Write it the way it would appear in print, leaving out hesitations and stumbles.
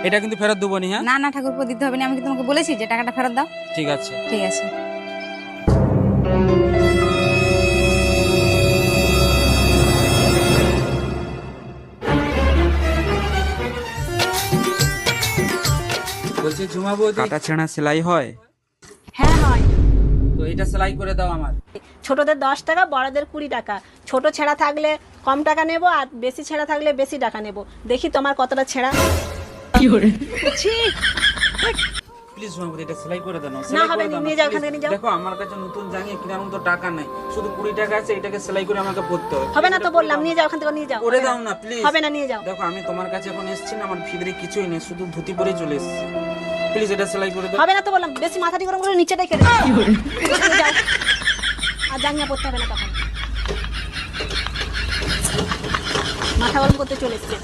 এটা কিন্তু ফেরত দেবো নি। হ্যাঁ না না ঠাকুরপো, দিতে হবে না। আমি কি তোমাকে বলেছি যে টাকাটা ফেরত দাও? ঠিক আছে। ঠিক আছে। বলছি ঝুমা বৌদি, কাটা ছেঁড়া সেলাই হয়? হ্যাঁ হয়। তো এটা সেলাই করে দাও আমার। ছোটদের 10 টাকা, বড়দের 20 টাকা। ছোট ছেঁড়া থাকলে কম টাকা নেব, আর বেশি ছেঁড়া থাকলে বেশি টাকা নেব। দেখি তোমার কতটা ছেঁড়া। প্লিজ ঝুমা বৌদি, এটা সেলাই করে দাও না। না সেলাই হবে করে না, দাও না, নিয়ে যাও, please। এখান থেকে নিয়ে যাও। দেখো আমার কাছে নতুন জাঙ্গিয়া কেনার মতো টাকা নাই, শুধু 20 টাকা আছে, এটাকে সেলাই করে আমাকে পরতে হবে। হবে না তো বললাম, নিয়ে যাও, এখান থেকে নিয়ে যাও। করে দাও না প্লিজ। হবে না, নিয়ে যাও। দেখো আমি তোমার কাছে এখন এসেছি না, আমার ভিতরে কিছুই নেই, শুধু ধুতি পরেই চলে এসেছি। প্লিজ এটা সেলাই করে দাও। হবে না তো বললাম, বেশি মাথাটি গরম করে নিচেটাই কেটে দাও। নিয়ে যাও। আর জাঙ্গিয়া পরতে হবে না তখন। মাথা গরম করতে চলে এসছে।